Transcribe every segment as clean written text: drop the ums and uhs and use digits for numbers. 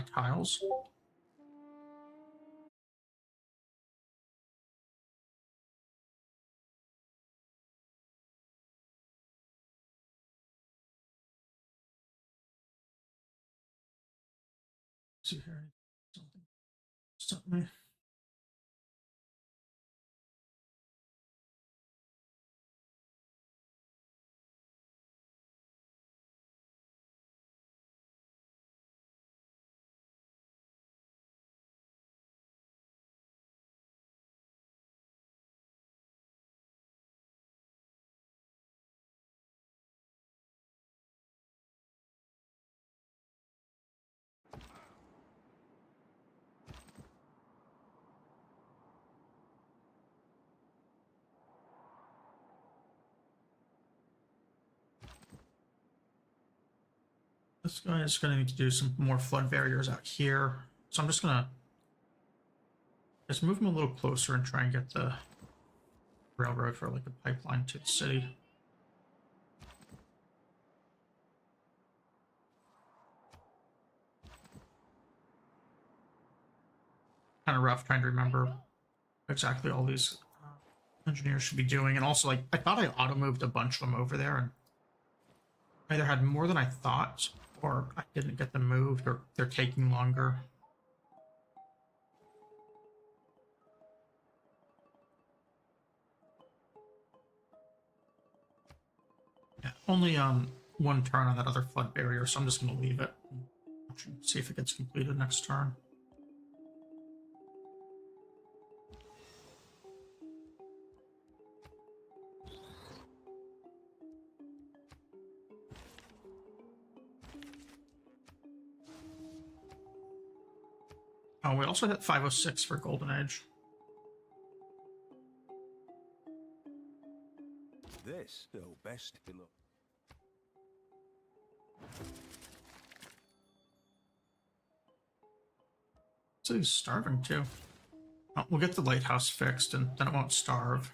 buy tiles. See here, something stop me. This guy is going to need to do some more flood barriers out here. So I'm just going to just move him a little closer and try and get the railroad for like a pipeline to the city. Kind of rough trying to remember exactly all these engineers should be doing. And also, like, I thought I auto-moved a bunch of them over there, and I either had more than I thought, or I didn't get them moved, or they're taking longer. Yeah, only one turn on that other flood barrier, so I'm just going to leave it. See if it gets completed next turn. Oh, we also hit 506 for Golden Age. This will best below. So he's starving too. Oh, we'll get the lighthouse fixed and then it won't starve.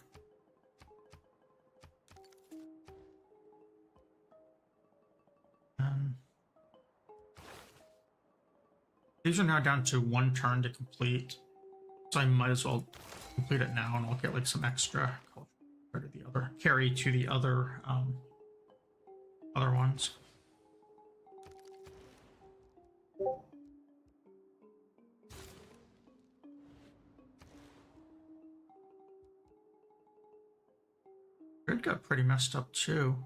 These are now down to one turn to complete. So I might as well complete it now and I'll get like some extra culture to the other carry to the other ones. Grid got pretty messed up too.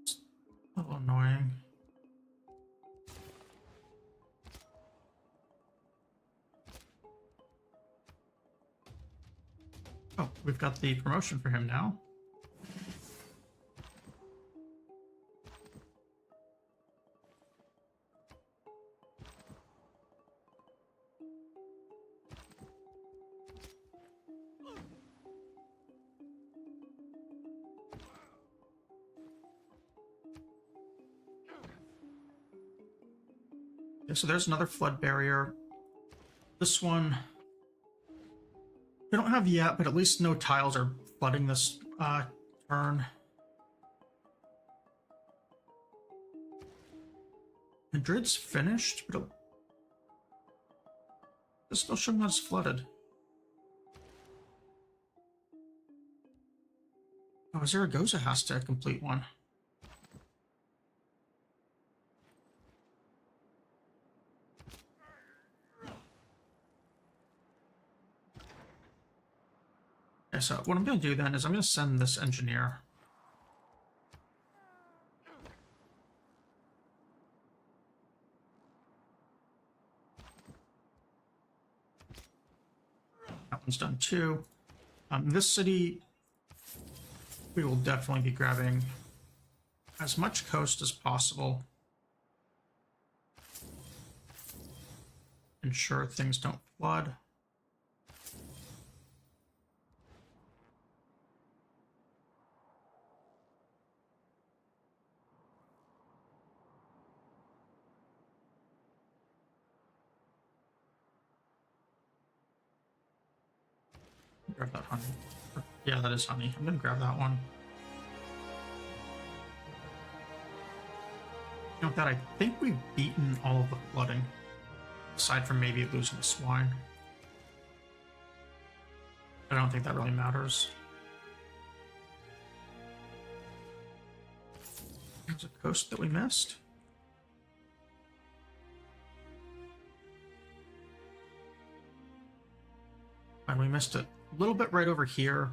It's a little annoying. Oh, we've got the promotion for him now. Okay, so there's another flood barrier. This one we don't have yet, but at least no tiles are flooding this turn. Madrid's finished, but it's still showing that it's flooded. Oh, Zaragoza has to complete one. Okay, so what I'm going to do then is I'm going to send this engineer. That one's done too. This city, we will definitely be grabbing as much coast as possible. Ensure things don't flood. Grab that honey. Yeah, that is honey. I'm gonna grab that one. You know, with that, I think we've beaten all of the flooding, aside from maybe losing the swine. I don't think that really matters. There's a coast that we missed. And we missed it a little bit right over here.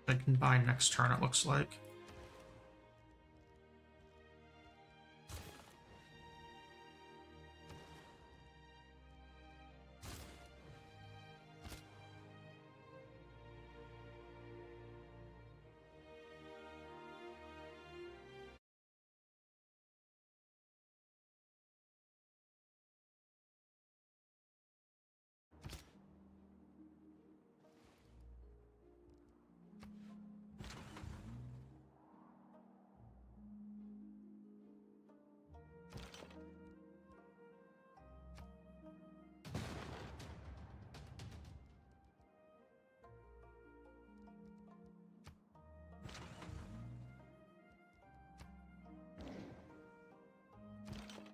I can buy next turn, it looks like.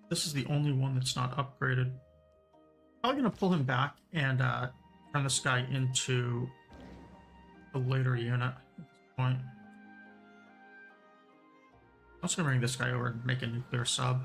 This is the only one that's not upgraded. Probably going to pull him back and turn this guy into a later unit at this point. I'm also going to bring this guy over and make a nuclear sub.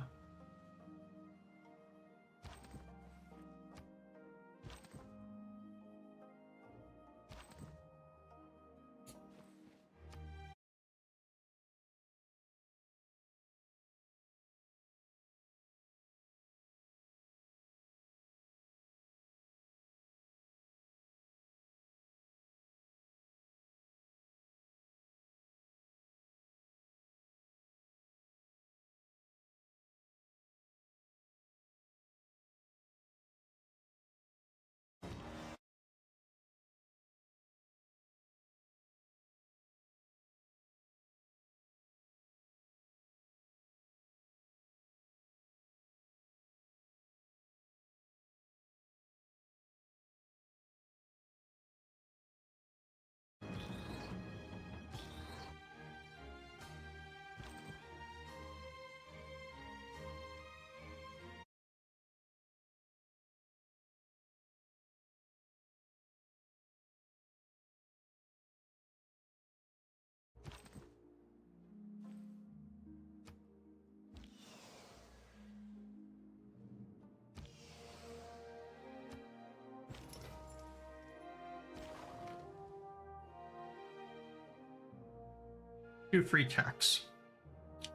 Two free techs.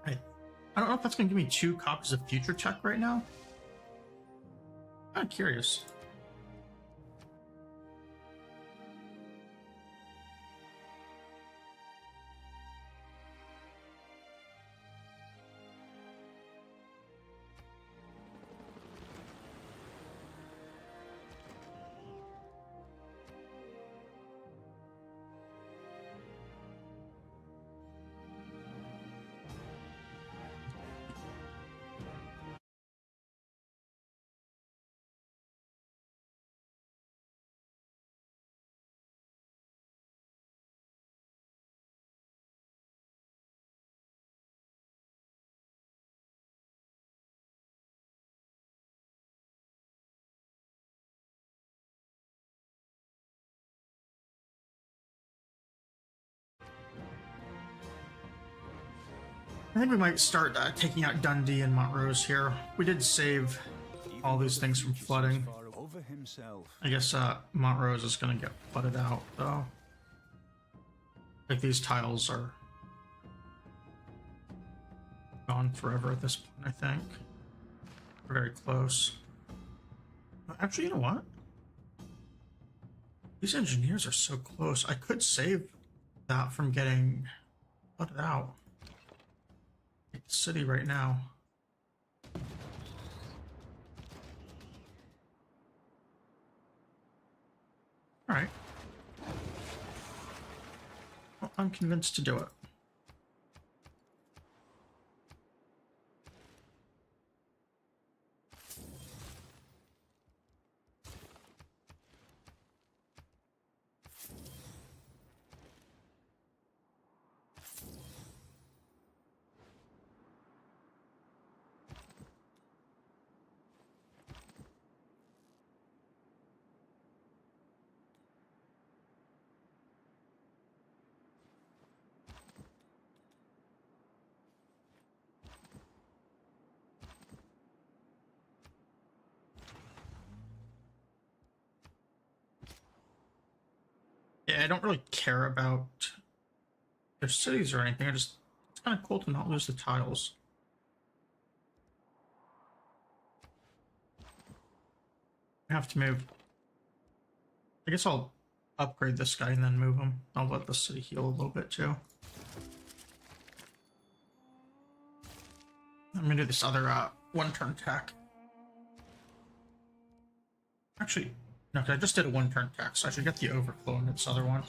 I don't know if that's going to give me 2 copies of future tech right now. I'm curious. I think we might start taking out Dundee and Montrose here. We did save all these things from flooding. I guess Montrose is going to get flooded out, though. Like, these tiles are gone forever at this point, I think. We're very close. Actually, you know what? These engineers are so close. I could save that from getting flooded out. Take the city right now. Alright. Well, I'm convinced to do it. Yeah, I don't really care about their cities or anything. It's kind of cool to not lose the tiles. I have to move. I guess I'll upgrade this guy and then move him. I'll let the city heal a little bit too. I'm gonna do this other one-turn tech. Actually, no, 'cause I just did a one-turn tech, so I should get the overflow in this other one.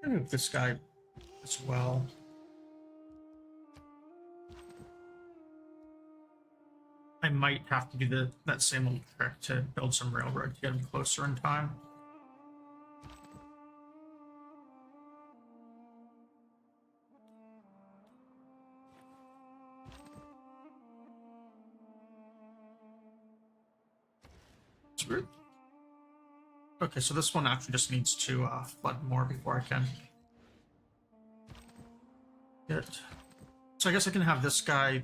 I'm gonna move this guy as well. I might have to do that same little trick to build some railroad to get him closer in time. It's weird. Okay, so this one actually just needs to flood more before I can get it. So I guess I can have this guy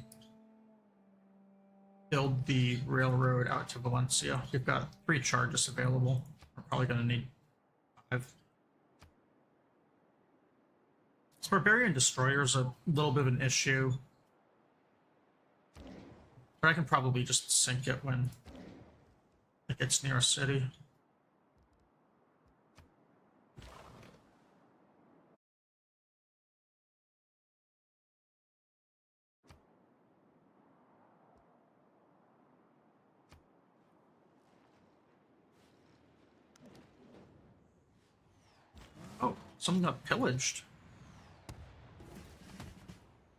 build the railroad out to Valencia. We've got 3 charges available. We're probably going to need 5. This Barbarian Destroyer is a little bit of an issue. But I can probably just sink it when it gets near a city. Oh, something got pillaged.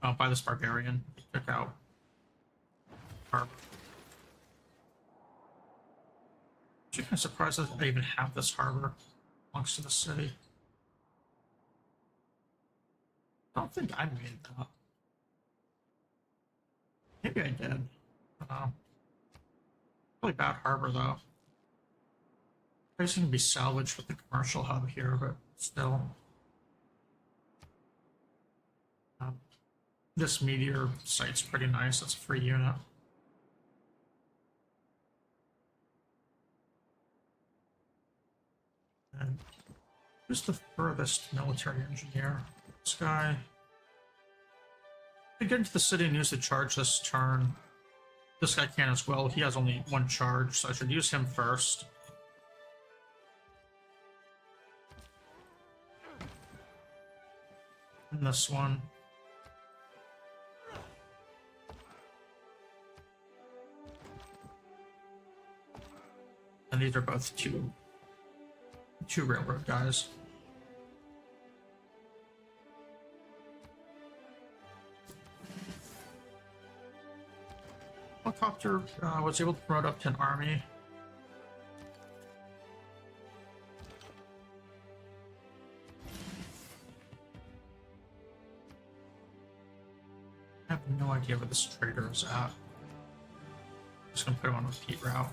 Oh, by this barbarian. He took out harbor. I'm kind of surprised that I even have this harbor amongst the city. I don't think I made that. Maybe I did. I don't know. Really bad harbor though. It's going to be salvaged with the commercial hub here, but still. This meteor site's pretty nice. It's a free unit. And who's the furthest military engineer? This guy. I get into the city and use the charge this turn. This guy can as well. He has only 1 charge, so I should use him first. And this one. And these are both two railroad guys. Helicopter was able to promote up to an army. I have no idea where this trader is at. Just gonna put him on repeat route.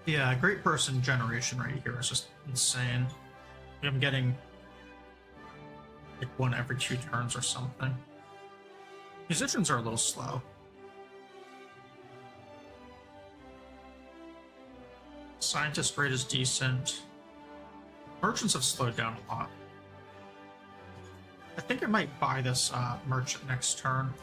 Yeah, great person generation right here is just insane. I'm getting like 1 every 2 turns or something. Musicians are a little slow. Scientist rate is decent. Merchants have slowed down a lot. I think I might buy this merchant next turn.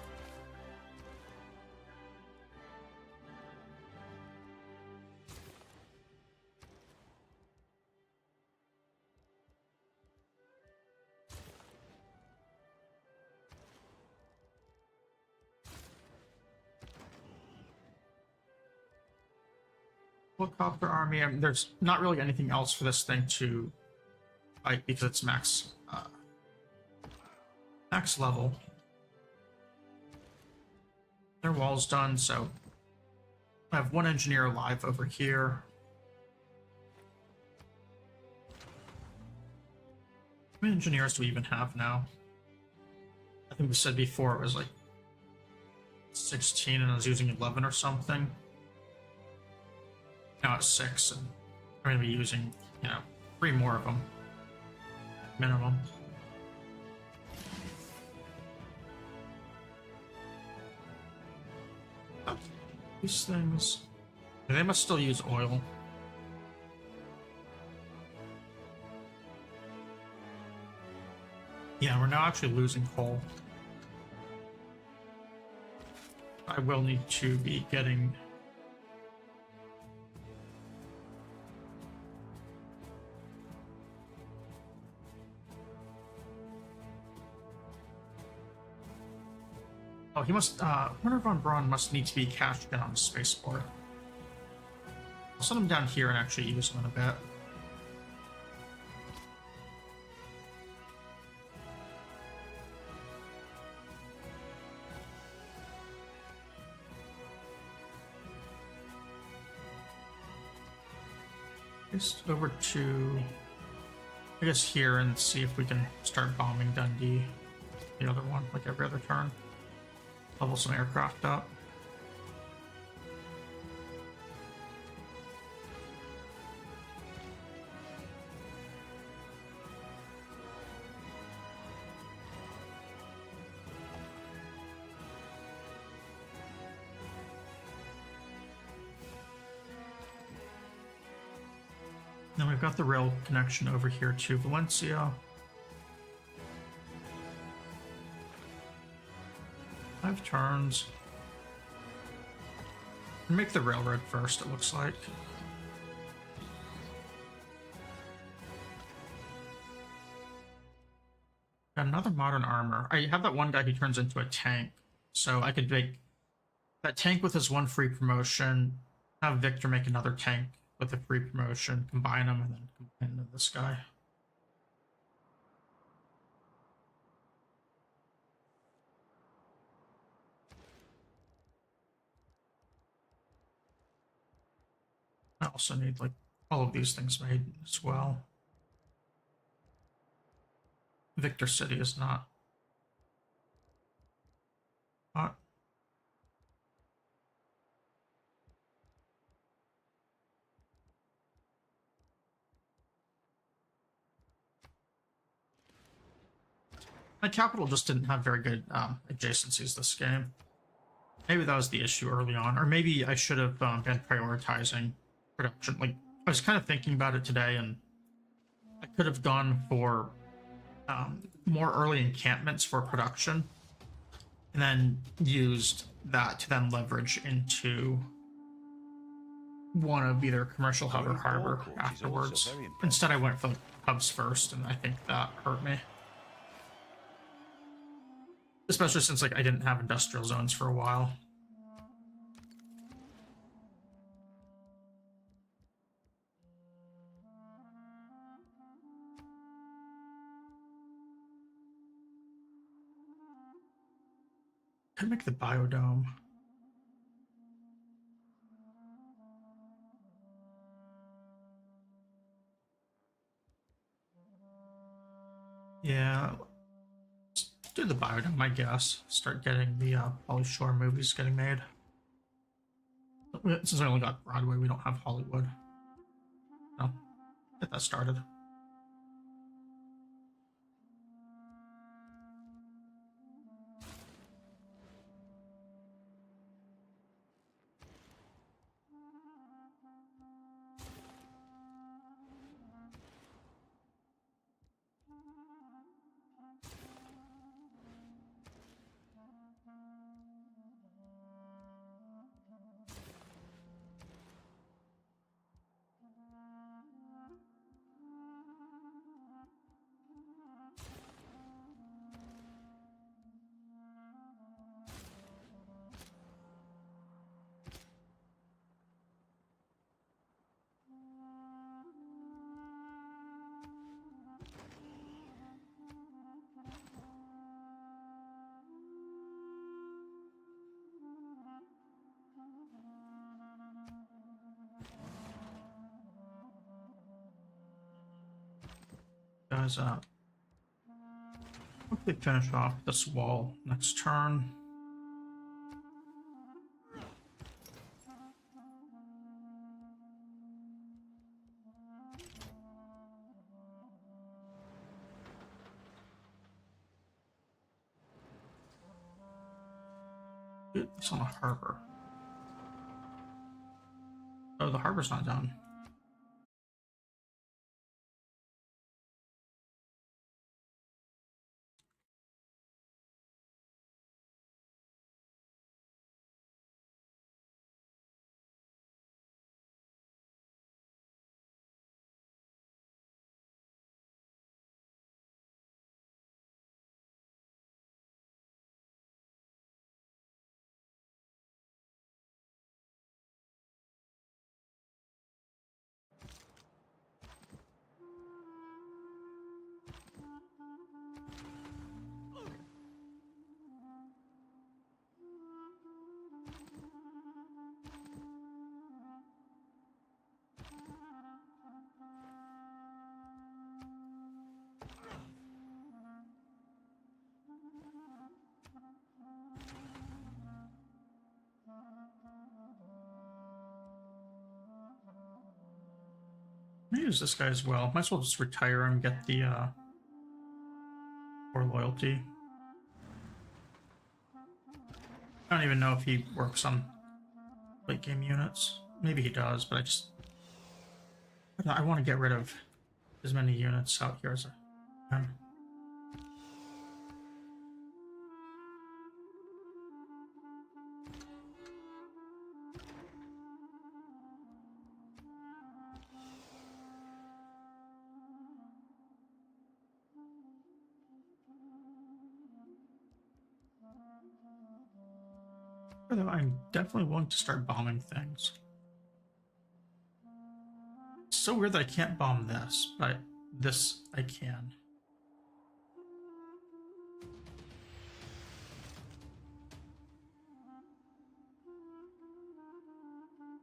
Helicopter army. I mean, there's not really anything else for this thing to fight because it's max level. Their wall's done, so I have one engineer alive over here. How many engineers do we even have now? I think we said before it was like 16 and I was using 11 or something. Now it's 6, and I'm going to be using, 3 more of them. Minimum. Oh, these things... They must still use oil. Yeah, we're now actually losing coal. I will need to be getting... Oh, he must, Winter von Braun must need to be cashed in on the spaceport. I'll send him down here and actually use him in a bit. Just over to, I guess, here and see if we can start bombing Dundee. The other one, like every other turn. Level some aircraft up. Then we've got the rail connection over here to Valencia. 5 turns. Make the railroad first, it looks like. Got another modern armor. I have that one guy who turns into a tank, so I could make that tank with his 1 free promotion, have Victor make another tank with a free promotion, combine them, and then combine into this guy. I also need, like, all of these things made as well. Victor City is not hot. My capital just didn't have very good adjacencies this game. Maybe that was the issue early on, or maybe I should have been prioritizing production. Like, I was kind of thinking about it today, and I could have gone for more early encampments for production, and then used that to then leverage into one of either commercial hub or harbor afterwards. Instead, I went for the hubs first, and I think that hurt me. Especially since, like, I didn't have industrial zones for a while. Could make the biodome. Yeah. Let's do the biodome, I guess. Start getting the Pauly Shore movies getting made. Since I only got Broadway, we don't have Hollywood. No. Get that started. guys out. Hopefully finish off this wall next turn. It's on a harbor. Oh, the harbor's not done. I'm gonna use this guy as well. Might as well just retire and get the core loyalty. I don't even know if he works on late game units. Maybe he does, but I want to get rid of as many units out here as I can. I'm definitely willing to start bombing things. It's so weird that I can't bomb this, but this I can.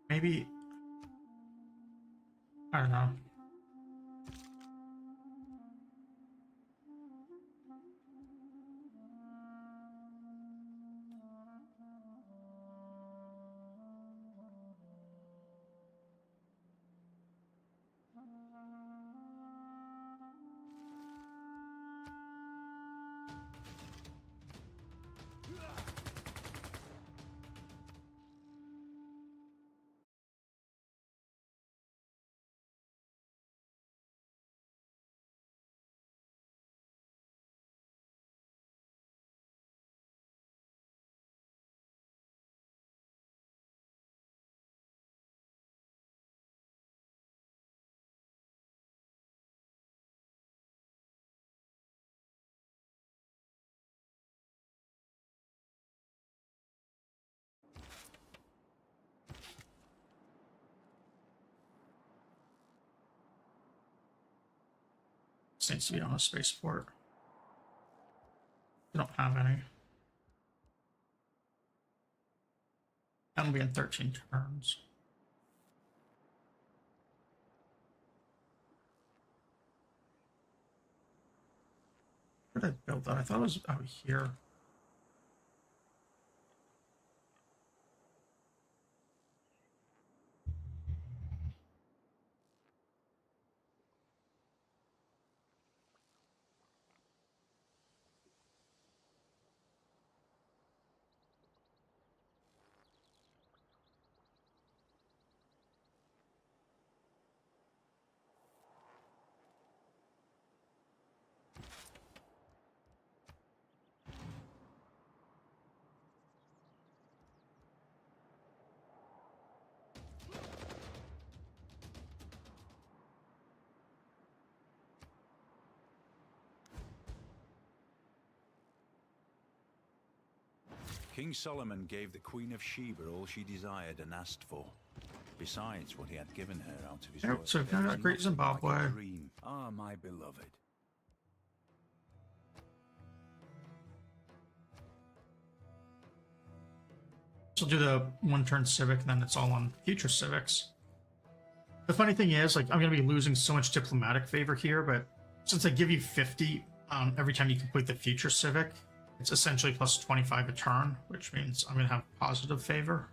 Maybe, I don't know. This needs to be on a spaceport. We don't have any. That'll be in 13 turns. Where did I build that? I thought it was out here. King Solomon gave the Queen of Sheba all she desired and asked for, besides what he had given her out of his Yep, word. so There got is Great nothing like a Zimbabwe. dream. Ah, my beloved. So we'll do the one turn civic, and then it's all on future civics. The funny thing is, like, I'm going to be losing so much diplomatic favor here, but since they give you 50 every time you complete the future civic, it's essentially plus 25 a turn, which means I'm going to have positive favor.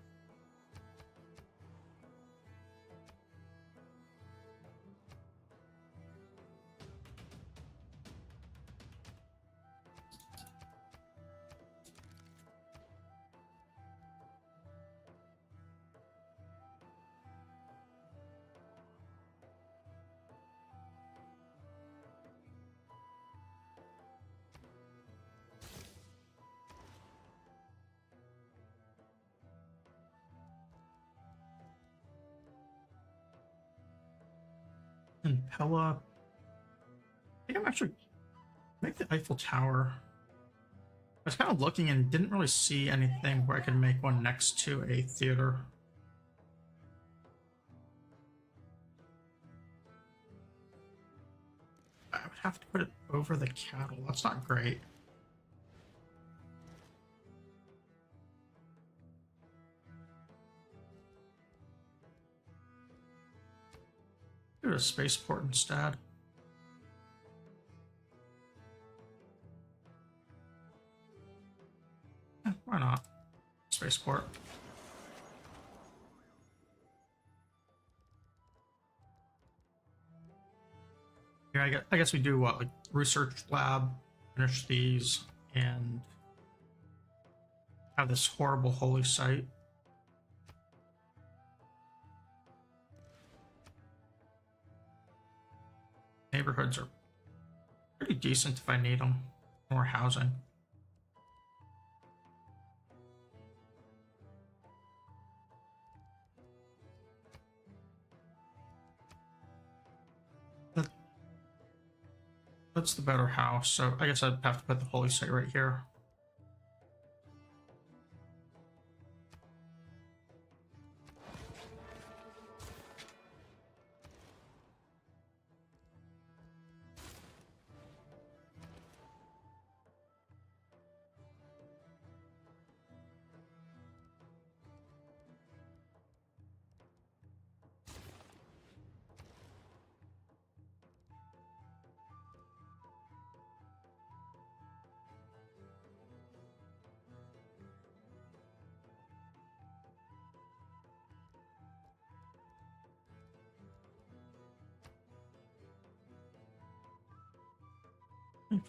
And Pella, I think I'm actually make the Eiffel Tower. I was kind of looking and didn't really see anything where I could make one next to a theater. I would have to put it over the cattle. That's not great. Do a spaceport instead. Why not? Spaceport. Here, I guess we do what, like research lab, finish these, and have this horrible holy site. Neighborhoods are pretty decent if I need them. More housing. That's the better house, so I guess I'd have to put the holy site right here.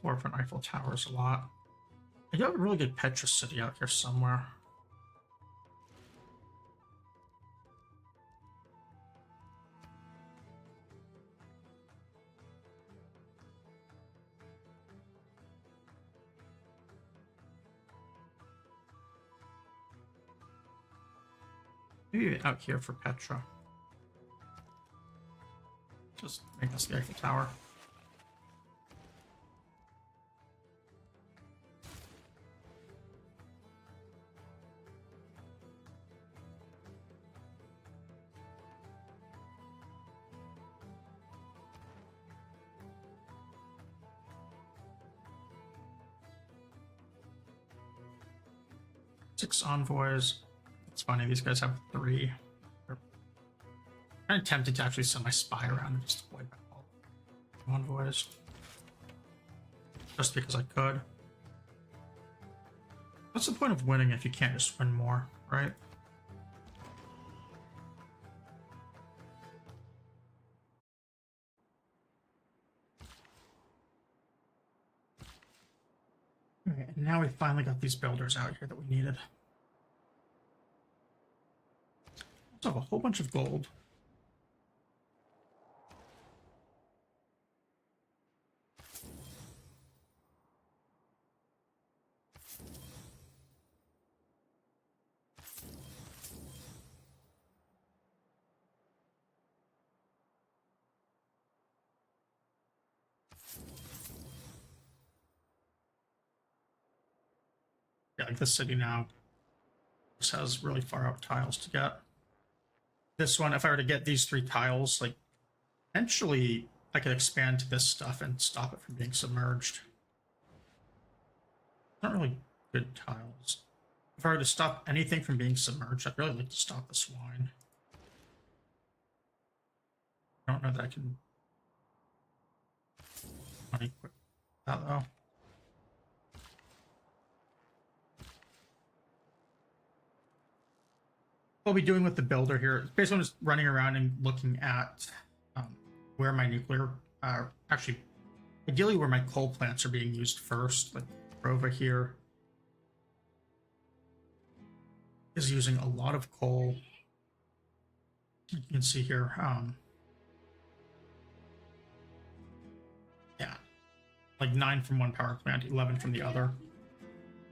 Four for an Eiffel Tower is a lot. I do have a really good Petra City out here somewhere. Maybe out here for Petra. Just make this the Eiffel Tower. Six envoys. It's funny, these guys have 3. They're kind of tempted to actually send my spy around and just wipe out all the envoys. Just because I could. What's the point of winning if you can't just win more, right? Okay, and now we finally got these builders out here that we needed. Also have a whole bunch of gold. Yeah, like this city now just has really far out tiles to get. This one, if I were to get these 3 tiles, like, eventually I could expand to this stuff and stop it from being submerged. Not really good tiles. If I were to stop anything from being submerged, I'd really like to stop the swine. I don't know that I can. Not equip that though. What I'll be doing with the builder here, basically I'm just running around and looking at where my nuclear, actually, ideally where my coal plants are being used first. Like Prova here is using a lot of coal. You can see here, yeah, like 9 from one power plant, 11 from the other.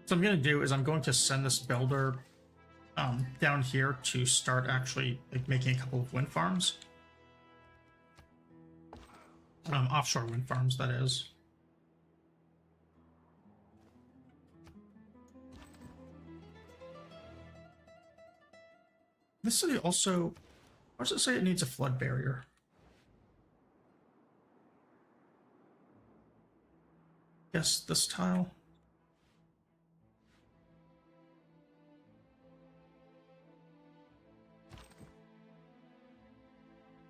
So I'm going to do is I'm going to send this builder down here to start actually like making a couple of wind farms. Offshore wind farms, that is. This city also, why does it say it needs a flood barrier? Yes, this tile.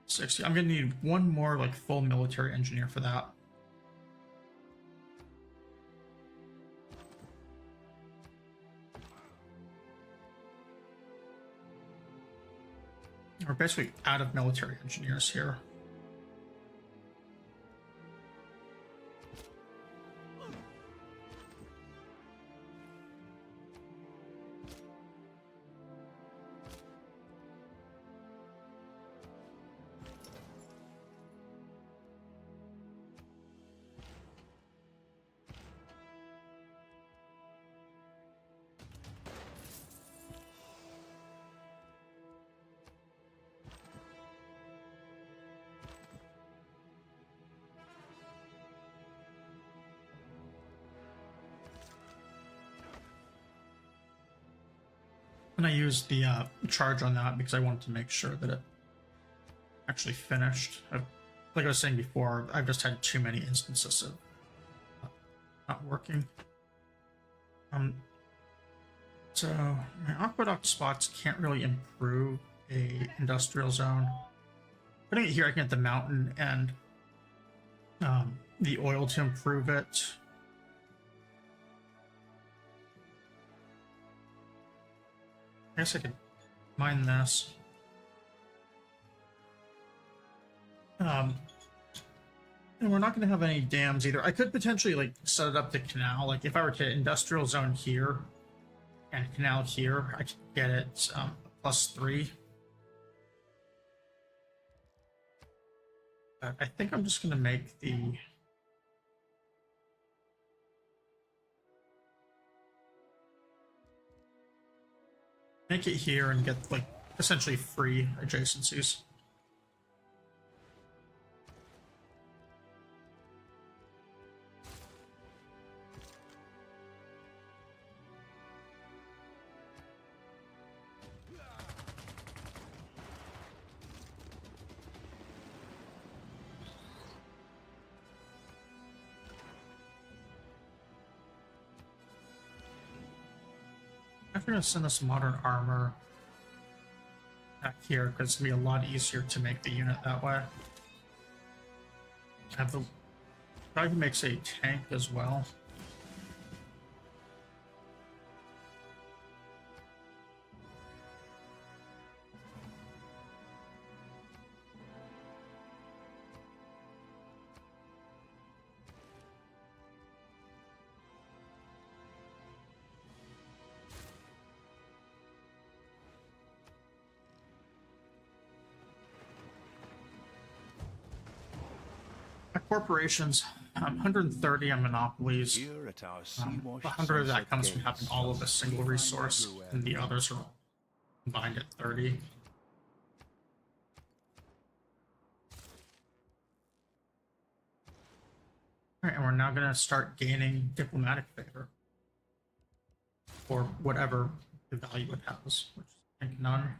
60. I'm gonna need one more like full military engineer for that. We're basically out of military engineers here. And I used the charge on that because I wanted to make sure that it actually finished. Like I was saying before, I've just had too many instances of not working. So my aqueduct spots can't really improve a industrial zone. Putting it here, I can get the mountain and the oil to improve it. I guess I could mine this. And we're not going to have any dams either. I could potentially like set it up to canal. Like if I were to industrial zone here and canal here, I could get it +3. But I think I'm just going to make the make it here and get like essentially free adjacencies. I'm going to send this modern armor back here because it's going to be a lot easier to make the unit that way. I have the probably makes a tank as well. Corporations, 130 on monopolies. 100 of that comes from having all of a single resource, and the others are combined at 30. Alright, and we're now going to start gaining diplomatic favor. Or whatever the value it has, which I think none.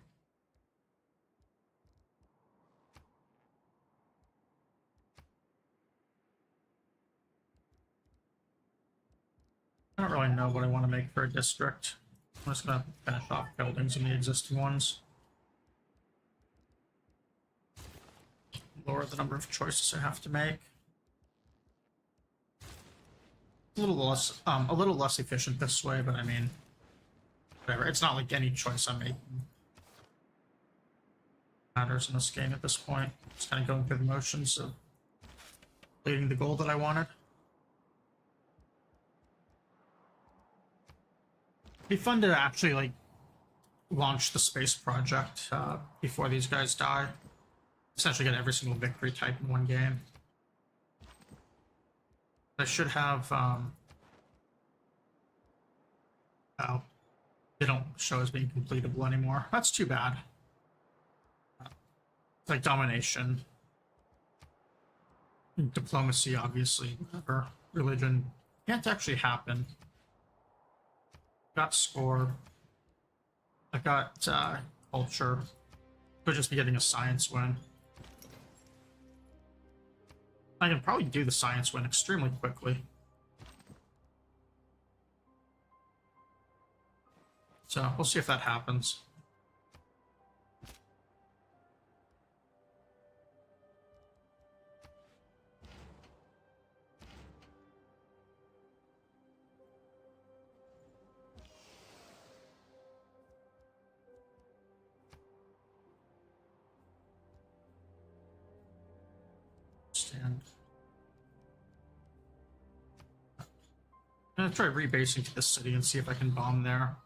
I don't really know what I want to make for a district. I'm just going to finish off buildings in the existing ones. Lower the number of choices I have to make. A little less efficient this way, but I mean, whatever. It's not like any choice I'm making matters in this game at this point. Just kind of going through the motions of completing the goal that I wanted. It'd be fun to actually like launch the space project before these guys die. Essentially get every single victory type in one game. I should have oh, they don't show as being completable anymore. That's too bad. It's like domination, diplomacy, obviously, whatever. Religion can't actually happen. Got score. I got culture. Could just be getting a science win. I can probably do the science win extremely quickly. So we'll see if that happens. Stand. I'm gonna try rebasing to this city and see if I can bomb there.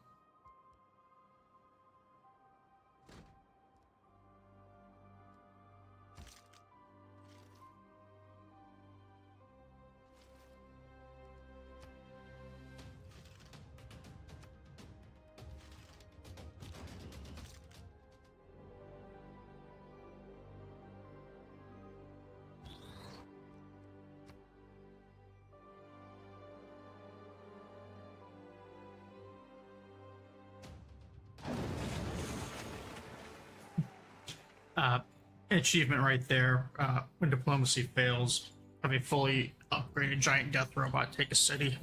Achievement right there. When diplomacy fails, have a fully upgraded giant death robot take a city.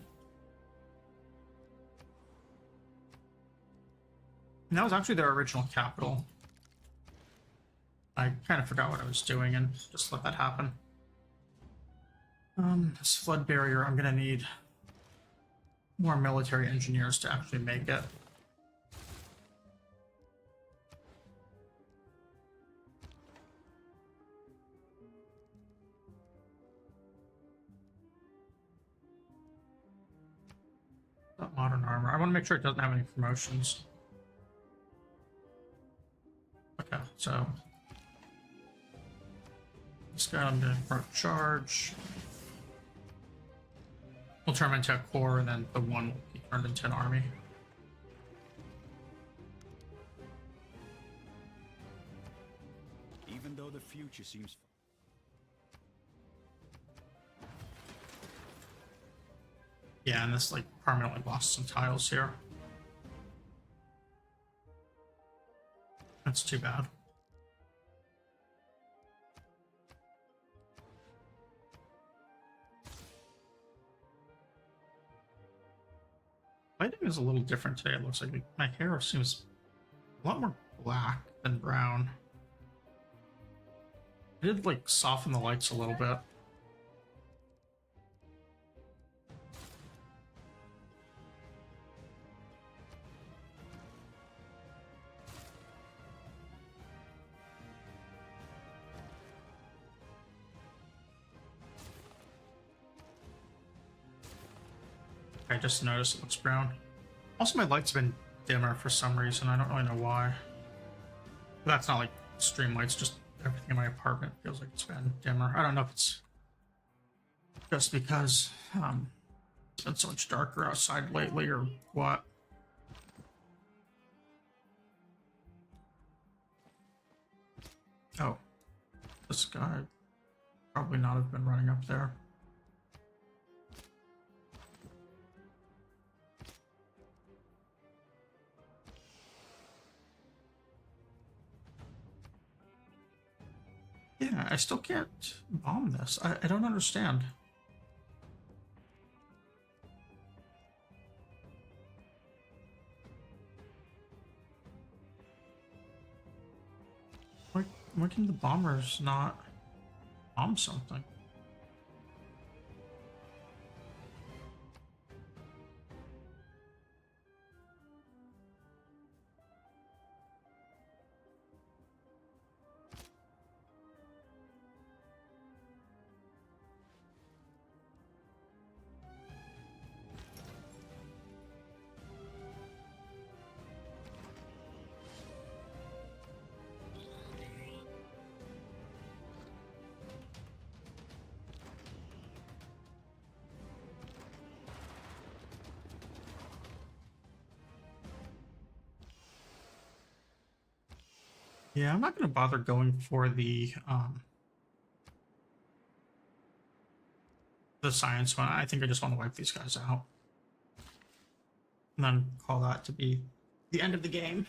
And that was actually their original capital. I kind of forgot what I was doing and just let that happen. This flood barrier, I'm gonna need more military engineers to actually make it. Modern armor. I want to make sure it doesn't have any promotions. Okay, so this guy I'm going to charge. We'll turn him into a core, and then the one will be turned into an army. Even though the future seems... Yeah, and this like permanently lost some tiles here. That's too bad. Lighting is a little different today. It looks like my hair seems a lot more black than brown. I did like soften the lights a little bit. I just noticed it looks brown. Also, my lights have been dimmer for some reason. I don't really know why. But that's not like stream lights, just everything in my apartment feels like it's been dimmer. I don't know if it's just because it's been so much darker outside lately or what. Oh, this guy probably not have been running up there. Yeah, I still can't bomb this. I don't understand. Why can the bombers not bomb something? Yeah, I'm not going to bother going for the science one. I think I just want to wipe these guys out. And then call that to be the end of the game.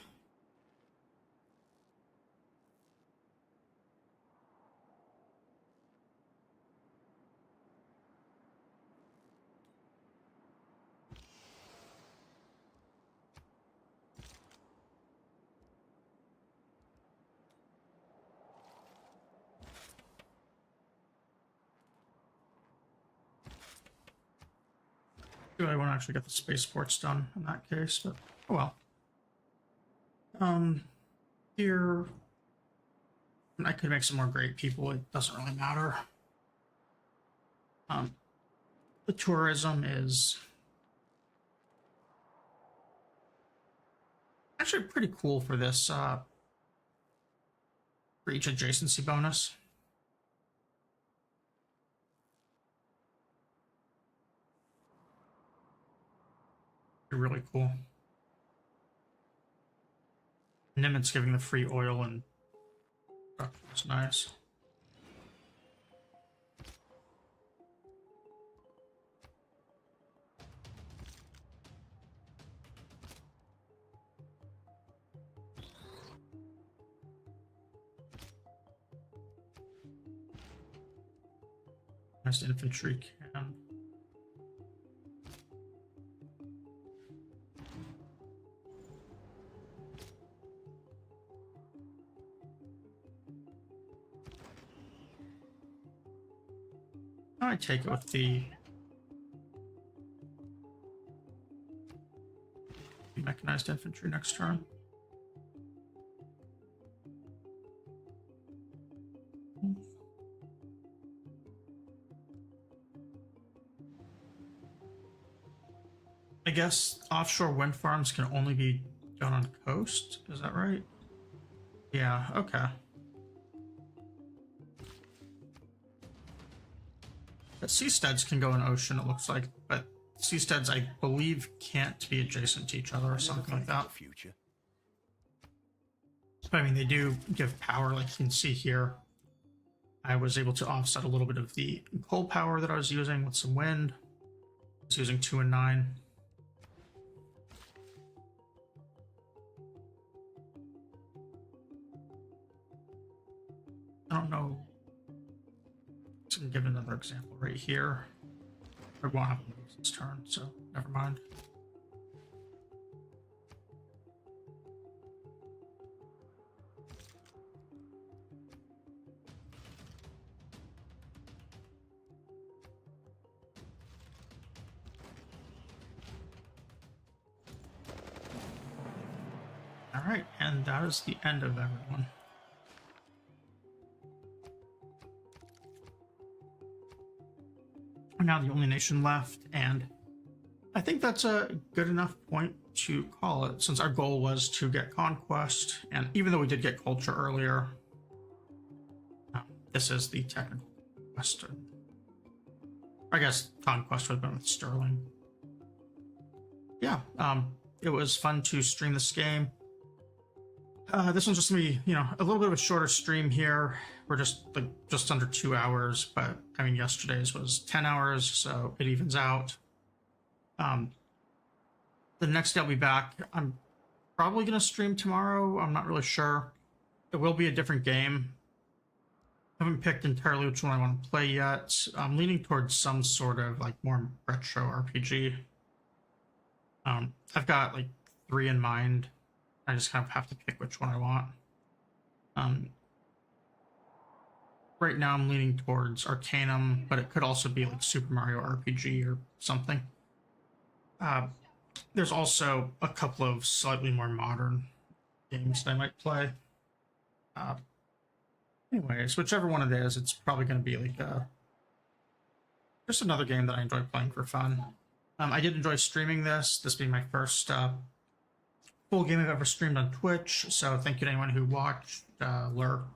I want to actually get the spaceports done in that case, but oh well. Here, I could make some more great people. It doesn't really matter. The tourism is actually pretty cool for this, for each adjacency bonus. Really cool. Nimit's giving the free oil and that's nice. Nice infantry can. I take it with the mechanized infantry next turn. I guess offshore wind farms can only be done on coast. Is that right? Yeah, okay. But seasteads can go in ocean, it looks like, but seasteads, I believe, can't be adjacent to each other or something like that. Future. But I mean, they do give power, like you can see here. I was able to offset a little bit of the coal power that I was using with some wind. I was using 2 and 9. I don't know. So I'm give another example right here. I won't have to use this turn, so never mind. All right, and that is the end of everyone. Now the only nation left, and I think that's a good enough point to call it, since our goal was to get conquest, and even though we did get culture earlier, this is the technical quest. I guess conquest would have been with Sterling. Yeah, it was fun to stream this game. This one's just gonna be, a little bit of a shorter stream here. We're just under 2 hours, but I mean, yesterday's was 10 hours, so it evens out. The next day I'll be back. I'm probably gonna stream tomorrow. I'm not really sure. It will be a different game. I haven't picked entirely which one I want to play yet. I'm leaning towards some sort of more retro RPG. I've got 3 in mind. I just kind of have to pick which one I want. Right now I'm leaning towards Arcanum, but it could also be Super Mario RPG or something. There's also a couple of slightly more modern games that I might play. Anyways, whichever one it is, it's probably going to be just another game that I enjoy playing for fun. I did enjoy streaming this being my first full game I've ever streamed on Twitch, so thank you to anyone who watched, lurked,